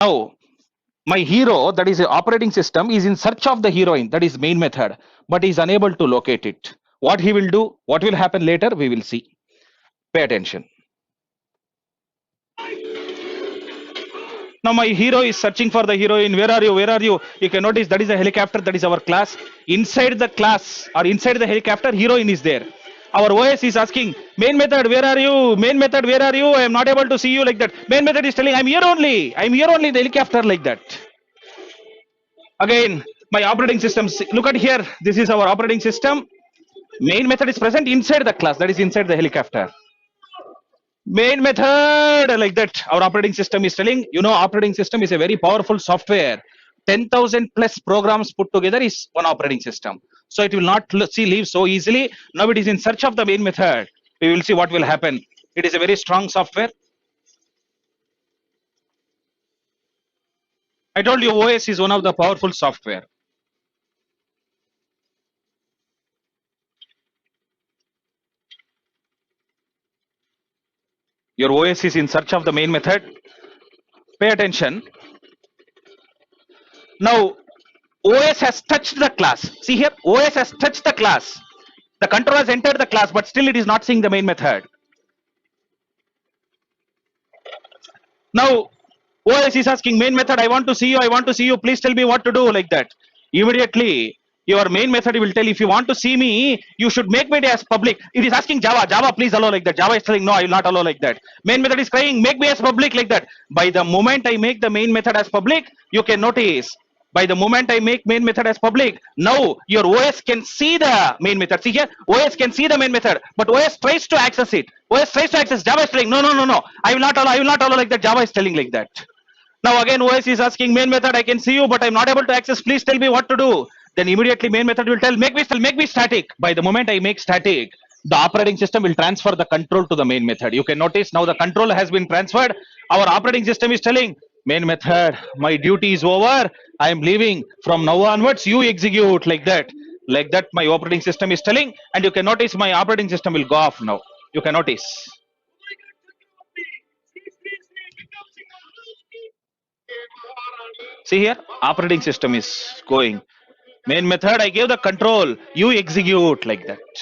Now, my hero, that is a operating system, is in search of the heroine, that is main method, but is unable to locate it. What he will do, what will happen later, we will see. Pay attention. Now my hero is searching for the heroine. Where are you? Where are you? You can notice that is a helicopter. That is our class. Inside the class or inside the helicopter, heroine is there. Our OS is asking, main method, where are you? Main method, where are you? I am not able to see you like that. Main method is telling, I'm here only. I'm here only in the helicopter like that. Again, my operating system. Look at here. This is our operating system. Main method is present inside the class. That is inside the helicopter. Main method like that. Our operating system is telling, operating system is a very powerful software. 10,000 plus programs put together is one operating system. So it will not leave so easily. Now it is in search of the main method. We will see what will happen. It is a very strong software. I told you OS is one of the powerful software. Your OS is in search of the main method. Pay attention. Now OS has touched the class. See here, OS has touched the class. The controller has entered the class, but still it is not seeing the main method. Now OS is asking main method, I want to see you, I want to see you, please tell me what to do like that. Immediately your main method will tell, if you want to see me, you should make me as public. It is asking Java, please allow like that. Java is telling, no, I will not allow like that. Main method is crying, make me as public like that. By the moment I make the main method as public, you can notice, by the moment I make main method as public, now your OS can see the main method. See here, OS can see the main method, but OS tries to access it. OS tries to access. Java is telling, no, I will not allow like that. Java is telling like that. Now again OS is asking main method, I can see you, but I'm not able to access. Please tell me what to do. Then immediately main method will tell, make me static. By the moment I make static, the operating system will transfer the control to the main method. You can notice now the control has been transferred. Our operating system is telling, main method, my duty is over. I am leaving. From now onwards, you execute like that. Like that, my operating system is telling, and you can notice my operating system will go off now. You can notice. See here, operating system is going. Main method, I gave the control. You execute like that.